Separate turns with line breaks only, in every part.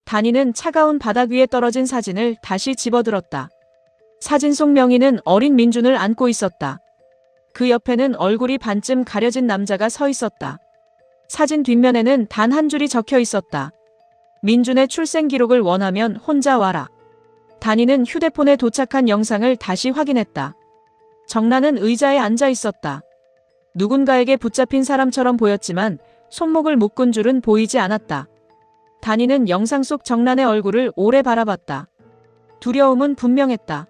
단이는 차가운 바닥 위에 떨어진 사진을 다시 집어들었다. 사진 속 명희는 어린 민준을 안고 있었다. 그 옆에는 얼굴이 반쯤 가려진 남자가 서 있었다. 사진 뒷면에는 단 한 줄이 적혀 있었다. 민준의 출생 기록을 원하면 혼자 와라. 단이는 휴대폰에 도착한 영상을 다시 확인했다. 정란은 의자에 앉아 있었다. 누군가에게 붙잡힌 사람처럼 보였지만 손목을 묶은 줄은 보이지 않았다. 단이는 영상 속 정란의 얼굴을 오래 바라봤다. 두려움은 분명했다.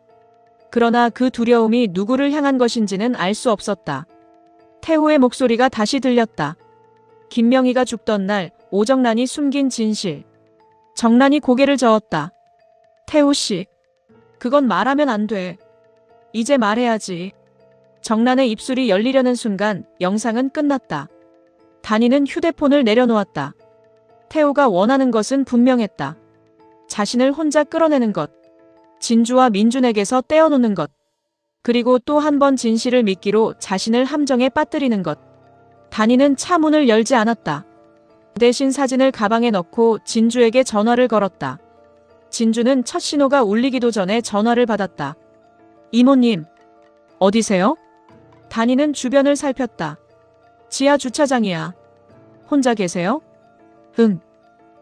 그러나 그 두려움이 누구를 향한 것인지는 알 수 없었다. 태호의 목소리가 다시 들렸다. 김명희가 죽던 날 오정란이 숨긴 진실. 정란이 고개를 저었다. 태호 씨, 그건 말하면 안 돼. 이제 말해야지. 정란의 입술이 열리려는 순간 영상은 끝났다. 단이는 휴대폰을 내려놓았다. 태호가 원하는 것은 분명했다. 자신을 혼자 끌어내는 것. 진주와 민준에게서 떼어놓는 것. 그리고 또 한 번 진실을 믿기로 자신을 함정에 빠뜨리는 것. 단이는 차 문을 열지 않았다. 대신 사진을 가방에 넣고 진주에게 전화를 걸었다. 진주는 첫 신호가 울리기도 전에 전화를 받았다. 이모님, 어디세요? 단이는 주변을 살폈다. 지하 주차장이야. 혼자 계세요? 응.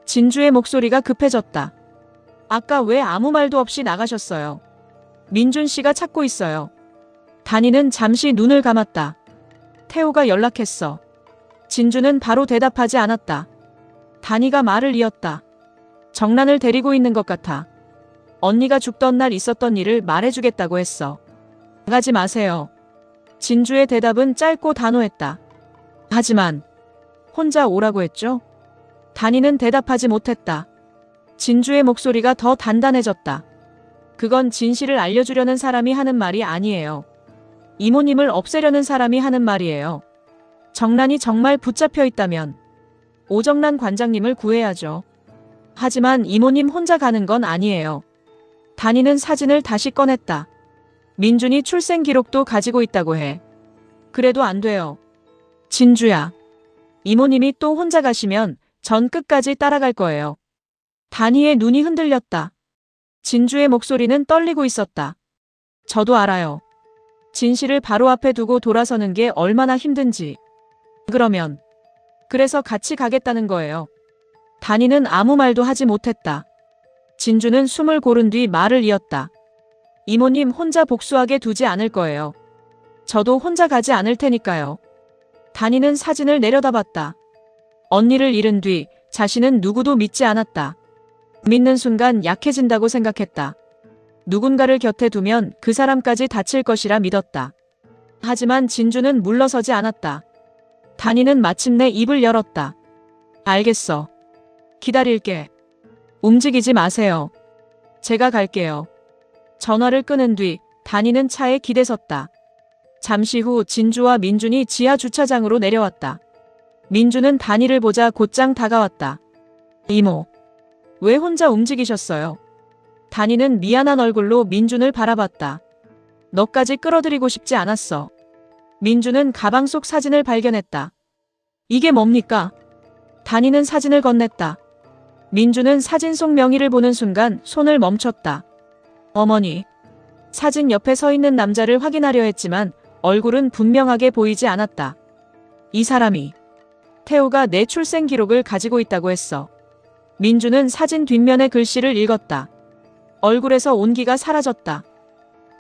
진주의 목소리가 급해졌다. 아까 왜 아무 말도 없이 나가셨어요? 민준 씨가 찾고 있어요. 단이는 잠시 눈을 감았다. 태호가 연락했어. 진주는 바로 대답하지 않았다. 단이가 말을 이었다. 정란을 데리고 있는 것 같아. 언니가 죽던 날 있었던 일을 말해주겠다고 했어. 나가지 마세요. 진주의 대답은 짧고 단호했다. 하지만 혼자 오라고 했죠? 단이는 대답하지 못했다. 진주의 목소리가 더 단단해졌다. 그건 진실을 알려주려는 사람이 하는 말이 아니에요. 이모님을 없애려는 사람이 하는 말이에요. 정란이 정말 붙잡혀 있다면 오정란 관장님을 구해야죠. 하지만 이모님 혼자 가는 건 아니에요. 단이는 사진을 다시 꺼냈다. 민준이 출생 기록도 가지고 있다고 해. 그래도 안 돼요. 진주야. 이모님이 또 혼자 가시면 전 끝까지 따라갈 거예요. 단이의 눈이 흔들렸다. 진주의 목소리는 떨리고 있었다. 저도 알아요. 진실을 바로 앞에 두고 돌아서는 게 얼마나 힘든지. 그래서 같이 가겠다는 거예요. 단이는 아무 말도 하지 못했다. 진주는 숨을 고른 뒤 말을 이었다. 이모님 혼자 복수하게 두지 않을 거예요. 저도 혼자 가지 않을 테니까요. 단이는 사진을 내려다봤다. 언니를 잃은 뒤 자신은 누구도 믿지 않았다. 믿는 순간 약해진다고 생각했다. 누군가를 곁에 두면 그 사람까지 다칠 것이라 믿었다. 하지만 진주는 물러서지 않았다. 단이는 마침내 입을 열었다. 알겠어. 기다릴게. 움직이지 마세요. 제가 갈게요. 전화를 끊은 뒤 단이는 차에 기대섰다. 잠시 후 진주와 민준이 지하 주차장으로 내려왔다. 민준은 단이를 보자 곧장 다가왔다. 이모, 왜 혼자 움직이셨어요? 단이는 미안한 얼굴로 민준을 바라봤다. 너까지 끌어들이고 싶지 않았어. 민준은 가방 속 사진을 발견했다. 이게 뭡니까? 단이는 사진을 건넸다. 민준은 사진 속 명희를 보는 순간 손을 멈췄다. 어머니. 사진 옆에 서 있는 남자를 확인하려 했지만 얼굴은 분명하게 보이지 않았다. 이 사람이 태호가 내 출생 기록을 가지고 있다고 했어. 민준은 사진 뒷면의 글씨를 읽었다. 얼굴에서 온기가 사라졌다.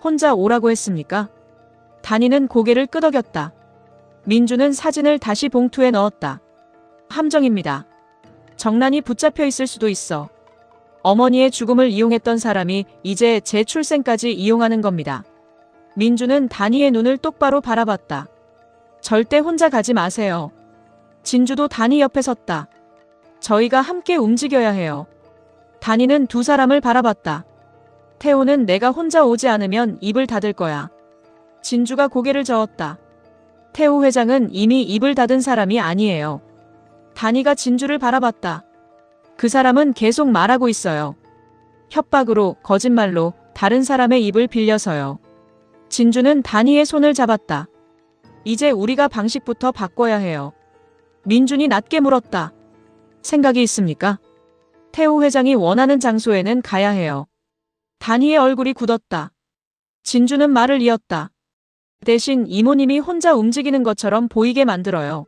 혼자 오라고 했습니까? 단이는 고개를 끄덕였다. 민준은 사진을 다시 봉투에 넣었다. 함정입니다. 정란이 붙잡혀 있을 수도 있어. 어머니의 죽음을 이용했던 사람이 이제 제 출생까지 이용하는 겁니다. 민준은 단이의 눈을 똑바로 바라봤다. 절대 혼자 가지 마세요. 진주도 단이 옆에 섰다. 저희가 함께 움직여야 해요. 단이는 두 사람을 바라봤다. 태호는 내가 혼자 오지 않으면 입을 닫을 거야. 진주가 고개를 저었다. 태호 회장은 이미 입을 닫은 사람이 아니에요. 단이가 진주를 바라봤다. 그 사람은 계속 말하고 있어요. 협박으로, 거짓말로 다른 사람의 입을 빌려서요. 진주는 단이의 손을 잡았다. 이제 우리가 방식부터 바꿔야 해요. 민준이 낮게 물었다. 생각이 있습니까? 태호 회장이 원하는 장소에는 가야 해요. 단희의 얼굴이 굳었다. 진주는 말을 이었다. 대신 이모님이 혼자 움직이는 것처럼 보이게 만들어요.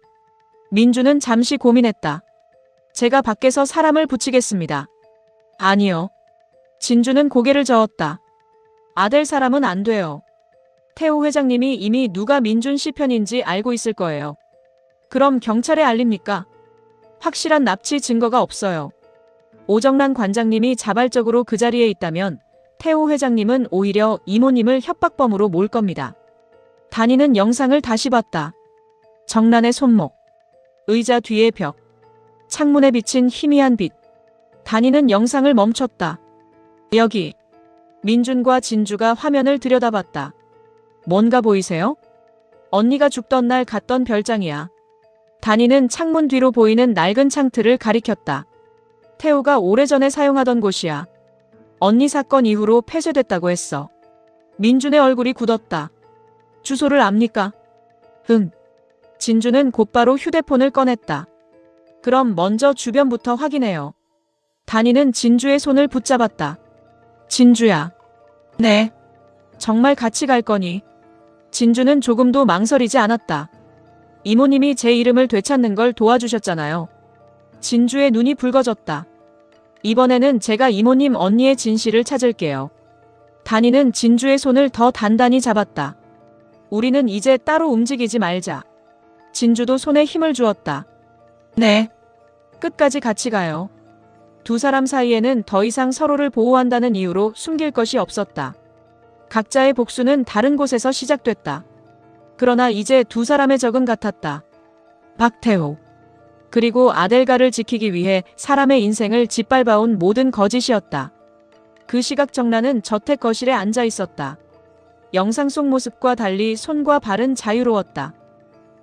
민주는 잠시 고민했다. 제가 밖에서 사람을 붙이겠습니다. 아니요. 진주는 고개를 저었다. 아들 사람은 안 돼요. 태호 회장님이 이미 누가 민준 씨 편인지 알고 있을 거예요. 그럼 경찰에 알립니까? 확실한 납치 증거가 없어요. 오정란 관장님이 자발적으로 그 자리에 있다면 태호 회장님은 오히려 이모님을 협박범으로 몰 겁니다. 단희는 영상을 다시 봤다. 정란의 손목, 의자 뒤의 벽, 창문에 비친 희미한 빛. 단희는 영상을 멈췄다. 여기. 민준과 진주가 화면을 들여다봤다. 뭔가 보이세요? 언니가 죽던 날 갔던 별장이야. 단희는 창문 뒤로 보이는 낡은 창틀을 가리켰다. 태호가 오래전에 사용하던 곳이야. 언니 사건 이후로 폐쇄됐다고 했어. 민준의 얼굴이 굳었다. 주소를 압니까? 응. 진주는 곧바로 휴대폰을 꺼냈다. 그럼 먼저 주변부터 확인해요. 단희는 진주의 손을 붙잡았다. 진주야. 네. 정말 같이 갈 거니? 진주는 조금도 망설이지 않았다. 이모님이 제 이름을 되찾는 걸 도와주셨잖아요. 진주의 눈이 붉어졌다. 이번에는 제가 이모님 언니의 진실을 찾을게요. 단희는 진주의 손을 더 단단히 잡았다. 우리는 이제 따로 움직이지 말자. 진주도 손에 힘을 주었다. 네. 끝까지 같이 가요. 두 사람 사이에는 더 이상 서로를 보호한다는 이유로 숨길 것이 없었다. 각자의 복수는 다른 곳에서 시작됐다. 그러나 이제 두 사람의 적은 같았다. 박태호. 그리고 아델가를 지키기 위해 사람의 인생을 짓밟아온 모든 거짓이었다. 그 시각 정란은 저택 거실에 앉아 있었다. 영상 속 모습과 달리 손과 발은 자유로웠다.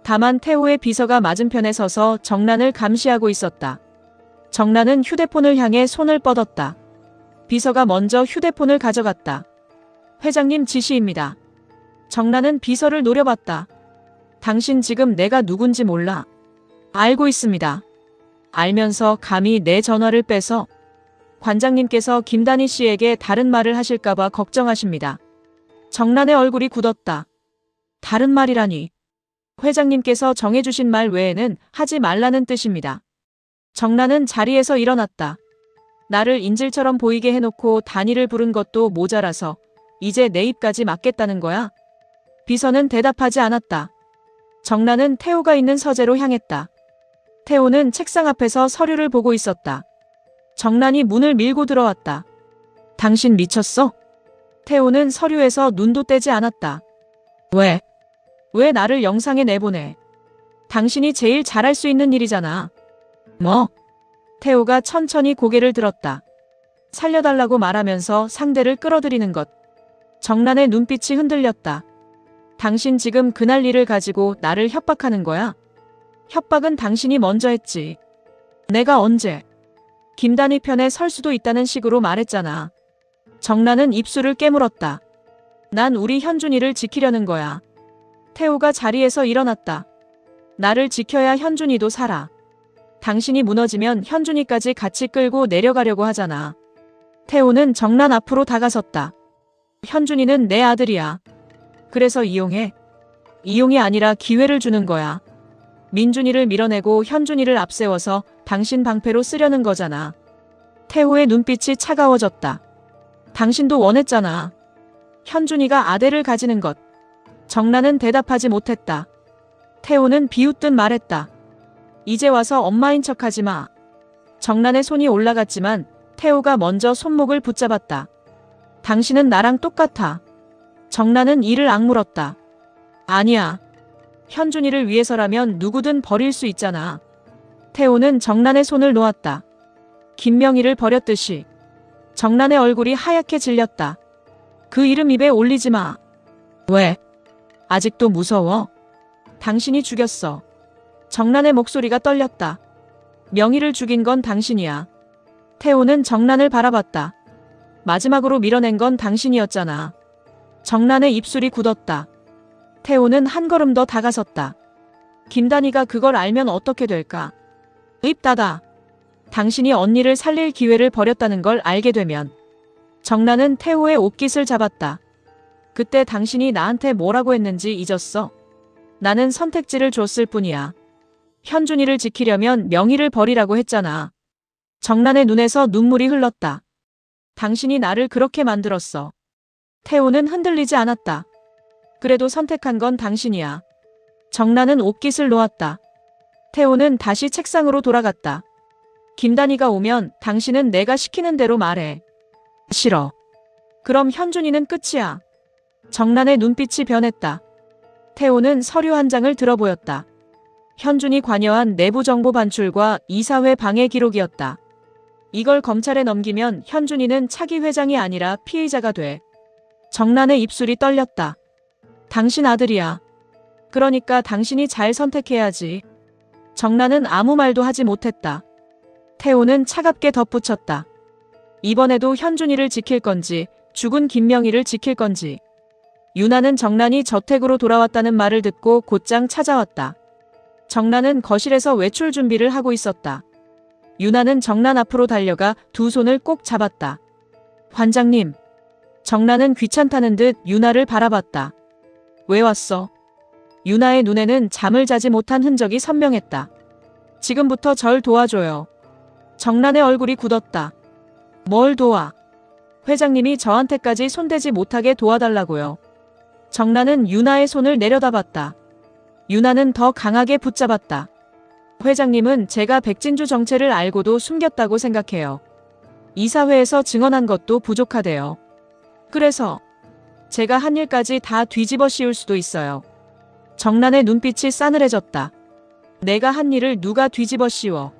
다만 태호의 비서가 맞은편에 서서 정란을 감시하고 있었다. 정란은 휴대폰을 향해 손을 뻗었다. 비서가 먼저 휴대폰을 가져갔다. 회장님 지시입니다. 정란은 비서를 노려봤다. 당신 지금 내가 누군지 몰라. 알고 있습니다. 알면서 감히 내 전화를 빼서 관장님께서 김단희 씨에게 다른 말을 하실까봐 걱정하십니다. 정란의 얼굴이 굳었다. 다른 말이라니. 회장님께서 정해주신 말 외에는 하지 말라는 뜻입니다. 정란은 자리에서 일어났다. 나를 인질처럼 보이게 해놓고 단희를 부른 것도 모자라서 이제 내 입까지 막겠다는 거야? 비서는 대답하지 않았다. 정란은 태호가 있는 서재로 향했다. 태호는 책상 앞에서 서류를 보고 있었다. 정란이 문을 밀고 들어왔다. 당신 미쳤어? 태호는 서류에서 눈도 떼지 않았다. 왜? 왜 나를 영상에 내보내? 당신이 제일 잘할 수 있는 일이잖아. 뭐? 태호가 천천히 고개를 들었다. 살려달라고 말하면서 상대를 끌어들이는 것. 정란의 눈빛이 흔들렸다. 당신 지금 그날 일을 가지고 나를 협박하는 거야? 협박은 당신이 먼저 했지. 내가 언제? 김단희 편에 설 수도 있다는 식으로 말했잖아. 정란은 입술을 깨물었다. 난 우리 현준이를 지키려는 거야. 태호가 자리에서 일어났다. 나를 지켜야 현준이도 살아. 당신이 무너지면 현준이까지 같이 끌고 내려가려고 하잖아. 태호는 정란 앞으로 다가섰다. 현준이는 내 아들이야. 그래서 이용해. 이용이 아니라 기회를 주는 거야. 민준이를 밀어내고 현준이를 앞세워서 당신 방패로 쓰려는 거잖아. 태호의 눈빛이 차가워졌다. 당신도 원했잖아. 현준이가 아들을 가지는 것. 정란은 대답하지 못했다. 태호는 비웃듯 말했다. 이제 와서 엄마인 척하지 마. 정란의 손이 올라갔지만 태호가 먼저 손목을 붙잡았다. 당신은 나랑 똑같아. 정란은 이를 악물었다. 아니야. 현준이를 위해서라면 누구든 버릴 수 있잖아. 태호는 정란의 손을 놓았다. 김명희를 버렸듯이. 정란의 얼굴이 하얗게 질렸다. 그 이름 입에 올리지 마. 왜? 아직도 무서워? 당신이 죽였어. 정란의 목소리가 떨렸다. 명희를 죽인 건 당신이야. 태호는 정란을 바라봤다. 마지막으로 밀어낸 건 당신이었잖아. 정란의 입술이 굳었다. 태호는 한 걸음 더 다가섰다. 김단희가 그걸 알면 어떻게 될까? 입 닫아. 당신이 언니를 살릴 기회를 버렸다는 걸 알게 되면. 정란은 태호의 옷깃을 잡았다. 그때 당신이 나한테 뭐라고 했는지 잊었어? 나는 선택지를 줬을 뿐이야. 현준이를 지키려면 명의를 버리라고 했잖아. 정란의 눈에서 눈물이 흘렀다. 당신이 나를 그렇게 만들었어. 태호는 흔들리지 않았다. 그래도 선택한 건 당신이야. 정란은 옷깃을 놓았다. 태호는 다시 책상으로 돌아갔다. 김단희가 오면 당신은 내가 시키는 대로 말해. 싫어. 그럼 현준이는 끝이야. 정란의 눈빛이 변했다. 태호는 서류 한 장을 들어보였다. 현준이 관여한 내부 정보 반출과 이사회 방해 기록이었다. 이걸 검찰에 넘기면 현준이는 차기 회장이 아니라 피의자가 돼. 정란의 입술이 떨렸다. 당신 아들이야. 그러니까 당신이 잘 선택해야지. 정란은 아무 말도 하지 못했다. 태호는 차갑게 덧붙였다. 이번에도 현준이를 지킬 건지 죽은 김명희를 지킬 건지. 유나는 정란이 저택으로 돌아왔다는 말을 듣고 곧장 찾아왔다. 정란은 거실에서 외출 준비를 하고 있었다. 유나는 정란 앞으로 달려가 두 손을 꼭 잡았다. 관장님. 정란은 귀찮다는 듯 유나를 바라봤다. 왜 왔어? 유나의 눈에는 잠을 자지 못한 흔적이 선명했다. 지금부터 절 도와줘요. 정란의 얼굴이 굳었다. 뭘 도와? 회장님이 저한테까지 손대지 못하게 도와달라고요. 정란은 유나의 손을 내려다봤다. 유나는 더 강하게 붙잡았다. 회장님은 제가 백진주 정체를 알고도 숨겼다고 생각해요. 이사회에서 증언한 것도 부족하대요. 그래서 제가 한 일까지 다 뒤집어 씌울 수도 있어요. 정란의 눈빛이 싸늘해졌다. 내가 한 일을 누가 뒤집어 씌워.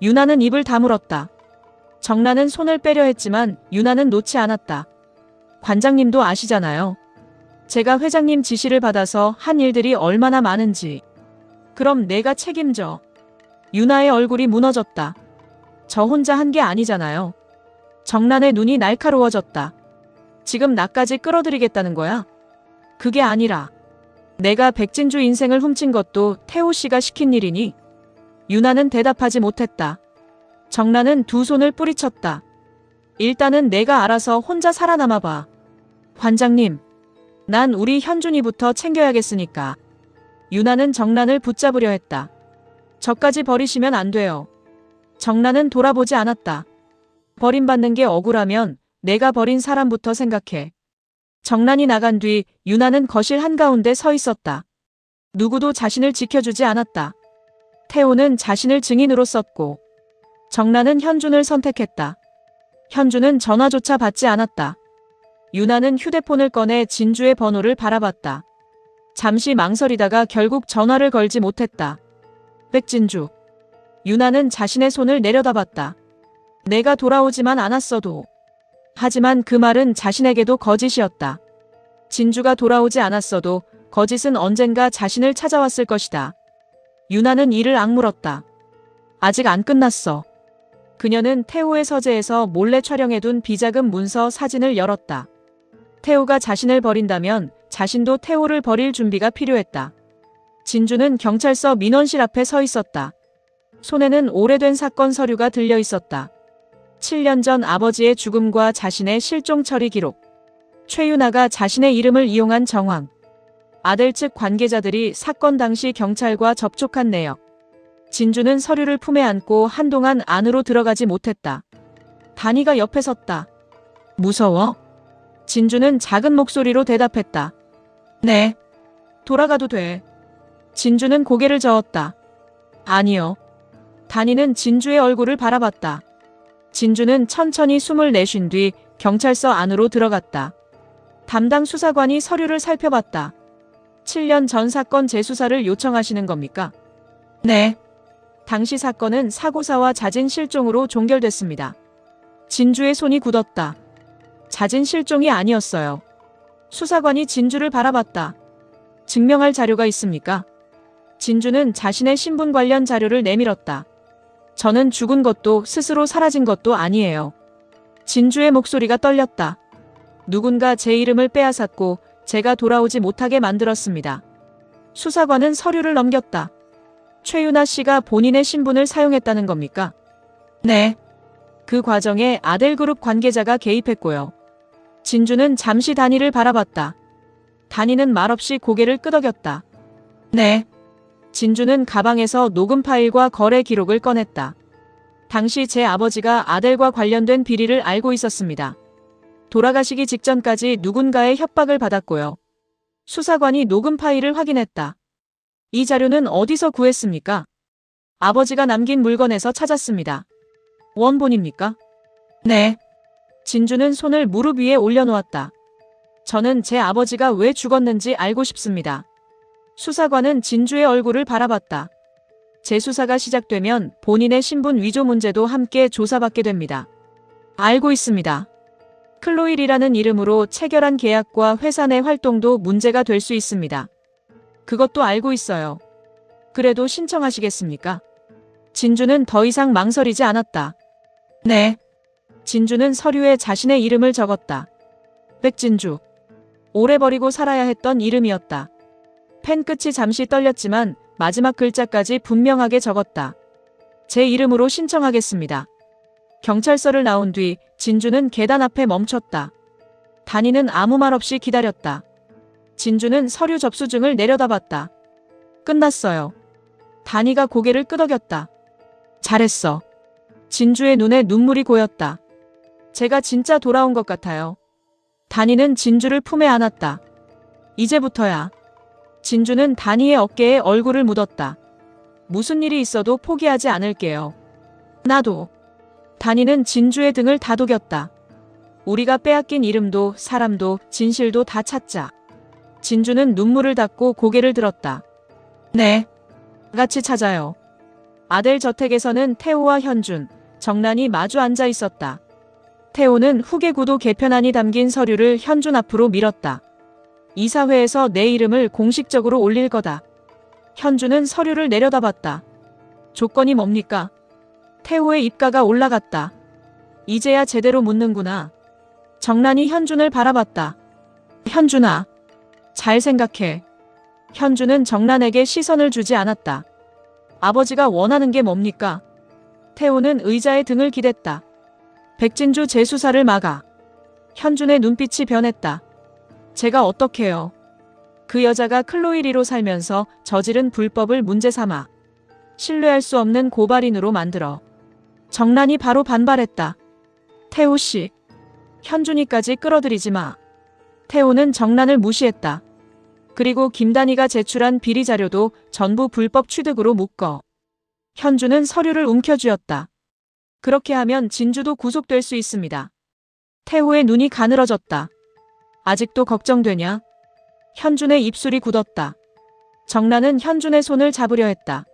유나는 입을 다물었다. 정란은 손을 빼려 했지만 유나는 놓지 않았다. 관장님도 아시잖아요. 제가 회장님 지시를 받아서 한 일들이 얼마나 많은지. 그럼 내가 책임져. 유나의 얼굴이 무너졌다. 저 혼자 한 게 아니잖아요. 정란의 눈이 날카로워졌다. 지금 나까지 끌어들이겠다는 거야? 그게 아니라 내가 백진주 인생을 훔친 것도 태호 씨가 시킨 일이니? 유나는 대답하지 못했다. 정란은 두 손을 뿌리쳤다. 일단은 내가 알아서 혼자 살아남아 봐. 관장님. 난 우리 현준이부터 챙겨야겠으니까. 유나는 정란을 붙잡으려 했다. 저까지 버리시면 안 돼요. 정란은 돌아보지 않았다. 버림받는 게 억울하면 내가 버린 사람부터 생각해. 정란이 나간 뒤 유나는 거실 한가운데 서 있었다. 누구도 자신을 지켜주지 않았다. 태호는 자신을 증인으로 썼고 정란은 현준을 선택했다. 현준은 전화조차 받지 않았다. 유나는 휴대폰을 꺼내 진주의 번호를 바라봤다. 잠시 망설이다가 결국 전화를 걸지 못했다. 백진주. 유나는 자신의 손을 내려다봤다. 내가 돌아오지만 않았어도. 하지만 그 말은 자신에게도 거짓이었다. 진주가 돌아오지 않았어도 거짓은 언젠가 자신을 찾아왔을 것이다. 유나는 이를 악물었다. 아직 안 끝났어. 그녀는 태호의 서재에서 몰래 촬영해둔 비자금 문서 사진을 열었다. 태호가 자신을 버린다면 자신도 태호를 버릴 준비가 필요했다. 진주는 경찰서 민원실 앞에 서 있었다. 손에는 오래된 사건 서류가 들려 있었다. 7년 전 아버지의 죽음과 자신의 실종 처리 기록. 최유나가 자신의 이름을 이용한 정황. 아들 측 관계자들이 사건 당시 경찰과 접촉한 내역. 진주는 서류를 품에 안고 한동안 안으로 들어가지 못했다. 단희가 옆에 섰다. 무서워? 진주는 작은 목소리로 대답했다. 네. 돌아가도 돼. 진주는 고개를 저었다. 아니요. 단희는 진주의 얼굴을 바라봤다. 진주는 천천히 숨을 내쉰 뒤 경찰서 안으로 들어갔다. 담당 수사관이 서류를 살펴봤다. 7년 전 사건 재수사를 요청하시는 겁니까? 네. 당시 사건은 사고사와 자진 실종으로 종결됐습니다. 진주의 손이 굳었다. 자진 실종이 아니었어요. 수사관이 진주를 바라봤다. 증명할 자료가 있습니까? 진주는 자신의 신분 관련 자료를 내밀었다. 저는 죽은 것도 스스로 사라진 것도 아니에요. 진주의 목소리가 떨렸다. 누군가 제 이름을 빼앗았고 제가 돌아오지 못하게 만들었습니다. 수사관은 서류를 넘겼다. 최유나 씨가 본인의 신분을 사용했다는 겁니까? 네. 그 과정에 아델그룹 관계자가 개입했고요. 진주는 잠시 단이를 바라봤다. 단이는 말없이 고개를 끄덕였다. 네. 진주는 가방에서 녹음 파일과 거래 기록을 꺼냈다. 당시 제 아버지가 아델과 관련된 비리를 알고 있었습니다. 돌아가시기 직전까지 누군가의 협박을 받았고요. 수사관이 녹음 파일을 확인했다. 이 자료는 어디서 구했습니까? 아버지가 남긴 물건에서 찾았습니다. 원본입니까? 네. 진주는 손을 무릎 위에 올려놓았다. 저는 제 아버지가 왜 죽었는지 알고 싶습니다. 수사관은 진주의 얼굴을 바라봤다. 재수사가 시작되면 본인의 신분 위조 문제도 함께 조사받게 됩니다. 알고 있습니다. 클로일이라는 이름으로 체결한 계약과 회사 내 활동도 문제가 될 수 있습니다. 그것도 알고 있어요. 그래도 신청하시겠습니까? 진주는 더 이상 망설이지 않았다. 네. 진주는 서류에 자신의 이름을 적었다. 백진주. 오래 버리고 살아야 했던 이름이었다. 펜 끝이 잠시 떨렸지만 마지막 글자까지 분명하게 적었다. 제 이름으로 신청하겠습니다. 경찰서를 나온 뒤 진주는 계단 앞에 멈췄다. 단이는 아무 말 없이 기다렸다. 진주는 서류 접수증을 내려다봤다. 끝났어요. 단이가 고개를 끄덕였다. 잘했어. 진주의 눈에 눈물이 고였다. 제가 진짜 돌아온 것 같아요. 단이는 진주를 품에 안았다. 이제부터야. 진주는 단이의 어깨에 얼굴을 묻었다. 무슨 일이 있어도 포기하지 않을게요. 나도. 단이는 진주의 등을 다독였다. 우리가 빼앗긴 이름도 사람도 진실도 다 찾자. 진주는 눈물을 닦고 고개를 들었다. 네. 같이 찾아요. 아델 저택에서는 태호와 현준, 정란이 마주 앉아 있었다. 태호는 후계구도 개편안이 담긴 서류를 현준 앞으로 밀었다. 이사회에서 내 이름을 공식적으로 올릴 거다. 현준은 서류를 내려다봤다. 조건이 뭡니까? 태호의 입가가 올라갔다. 이제야 제대로 묻는구나. 정란이 현준을 바라봤다. 현준아, 잘 생각해. 현준은 정란에게 시선을 주지 않았다. 아버지가 원하는 게 뭡니까? 태호는 의자에 등을 기댔다. 백진주 재수사를 막아. 현준의 눈빛이 변했다. 제가 어떡해요? 그 여자가 클로이리로 살면서 저지른 불법을 문제 삼아 신뢰할 수 없는 고발인으로 만들어. 정란이 바로 반발했다. 태호 씨, 현준이까지 끌어들이지 마. 태호는 정란을 무시했다. 그리고 김단희가 제출한 비리 자료도 전부 불법 취득으로 묶어. 현준은 서류를 움켜쥐었다. 그렇게 하면 진주도 구속될 수 있습니다. 태호의 눈이 가늘어졌다. 아직도 걱정되냐? 현준의 입술이 굳었다. 정란은 현준의 손을 잡으려 했다.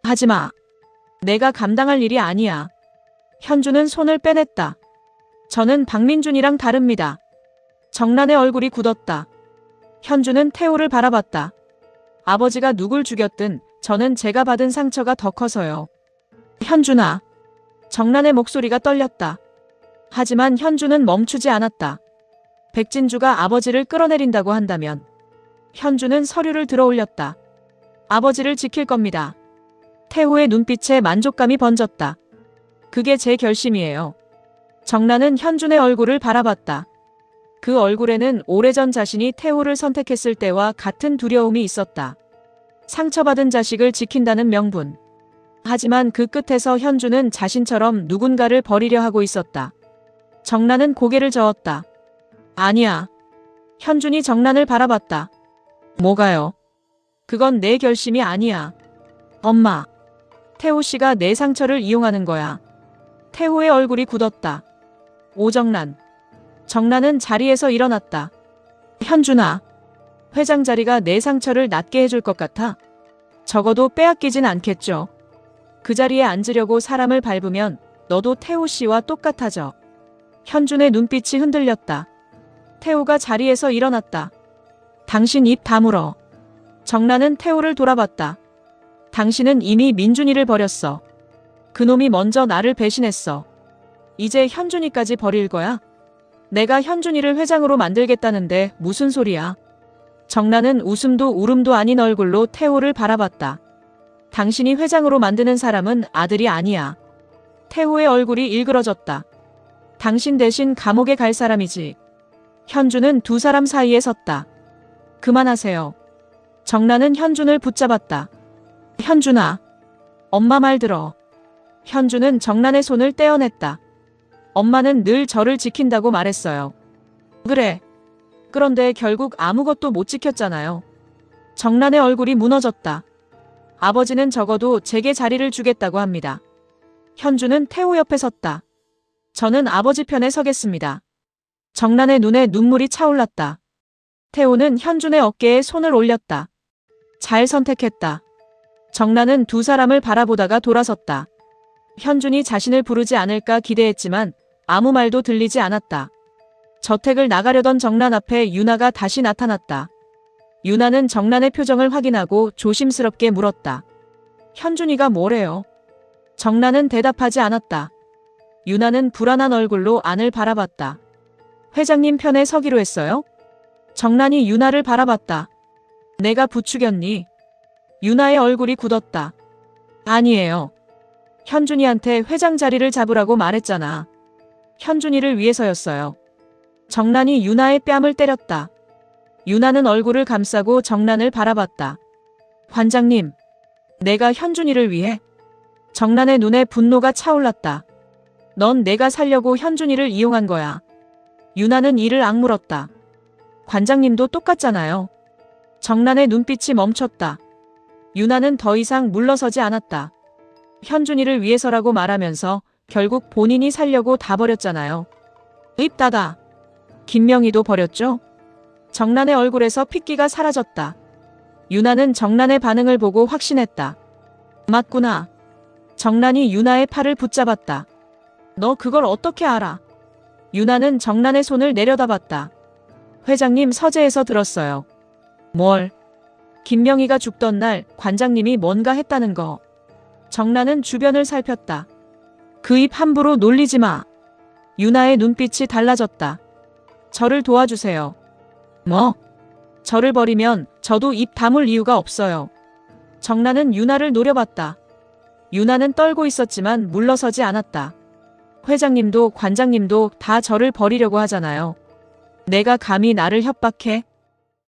하지마. 내가 감당할 일이 아니야. 현준은 손을 빼냈다. 저는 박민준이랑 다릅니다. 정란의 얼굴이 굳었다. 현준은 태호를 바라봤다. 아버지가 누굴 죽였든 저는 제가 받은 상처가 더 커서요. 현준아. 정란의 목소리가 떨렸다. 하지만 현준은 멈추지 않았다. 백진주가 아버지를 끌어내린다고 한다면 현준은 서류를 들어 올렸다. 아버지를 지킬 겁니다. 태호의 눈빛에 만족감이 번졌다. 그게 제 결심이에요. 정란은 현준의 얼굴을 바라봤다. 그 얼굴에는 오래전 자신이 태호를 선택했을 때와 같은 두려움이 있었다. 상처받은 자식을 지킨다는 명분. 하지만 그 끝에서 현준은 자신처럼 누군가를 버리려 하고 있었다. 정란은 고개를 저었다. 아니야. 현준이 정란을 바라봤다. 뭐가요? 그건 내 결심이 아니야. 엄마. 태호 씨가 내 상처를 이용하는 거야. 태호의 얼굴이 굳었다. 오정란. 정란은 자리에서 일어났다. 현준아. 회장 자리가 내 상처를 낫게 해줄 것 같아? 적어도 빼앗기진 않겠죠. 그 자리에 앉으려고 사람을 밟으면 너도 태호 씨와 똑같아져. 현준의 눈빛이 흔들렸다. 태호가 자리에서 일어났다. 당신 입 다물어. 정란은 태호를 돌아봤다. 당신은 이미 민준이를 버렸어. 그놈이 먼저 나를 배신했어. 이제 현준이까지 버릴 거야? 내가 현준이를 회장으로 만들겠다는데 무슨 소리야? 정란은 웃음도 울음도 아닌 얼굴로 태호를 바라봤다. 당신이 회장으로 만드는 사람은 아들이 아니야. 태호의 얼굴이 일그러졌다. 당신 대신 감옥에 갈 사람이지. 현주는 두 사람 사이에 섰다. 그만하세요. 정란은 현준을 붙잡았다. 현준아. 엄마 말 들어. 현주는 정란의 손을 떼어냈다. 엄마는 늘 저를 지킨다고 말했어요. 그래. 그런데 결국 아무것도 못 지켰잖아요. 정란의 얼굴이 무너졌다. 아버지는 적어도 제게 자리를 주겠다고 합니다. 현주는 태호 옆에 섰다. 저는 아버지 편에 서겠습니다. 정란의 눈에 눈물이 차올랐다. 태호는 현준의 어깨에 손을 올렸다. 잘 선택했다. 정란은 두 사람을 바라보다가 돌아섰다. 현준이 자신을 부르지 않을까 기대했지만 아무 말도 들리지 않았다. 저택을 나가려던 정란 앞에 유나가 다시 나타났다. 유나는 정란의 표정을 확인하고 조심스럽게 물었다. 현준이가 뭐래요? 정란은 대답하지 않았다. 유나는 불안한 얼굴로 안을 바라봤다. 회장님 편에 서기로 했어요? 정란이 유나를 바라봤다. 내가 부추겼니? 유나의 얼굴이 굳었다. 아니에요. 현준이한테 회장 자리를 잡으라고 말했잖아. 현준이를 위해서였어요. 정란이 유나의 뺨을 때렸다. 유나는 얼굴을 감싸고 정란을 바라봤다. 관장님, 내가 현준이를 위해? 정란의 눈에 분노가 차올랐다. 넌 내가 살려고 현준이를 이용한 거야. 유나는 이를 악물었다. 관장님도 똑같잖아요. 정란의 눈빛이 멈췄다. 유나는 더 이상 물러서지 않았다. 현준이를 위해서라고 말하면서 결국 본인이 살려고 다 버렸잖아요. 입 닫아. 김명희도 버렸죠? 정란의 얼굴에서 핏기가 사라졌다. 유나는 정란의 반응을 보고 확신했다. 맞구나. 정란이 유나의 팔을 붙잡았다. 너 그걸 어떻게 알아? 유나는 정란의 손을 내려다봤다. 회장님 서재에서 들었어요. 뭘? 김명희가 죽던 날 관장님이 뭔가 했다는 거. 정란은 주변을 살폈다. 그 입 함부로 놀리지 마. 유나의 눈빛이 달라졌다. 저를 도와주세요. 뭐? 저를 버리면 저도 입 다물 이유가 없어요. 정란은 유나를 노려봤다. 유나는 떨고 있었지만 물러서지 않았다. 회장님도 관장님도 다 저를 버리려고 하잖아요. 내가 감히 나를 협박해?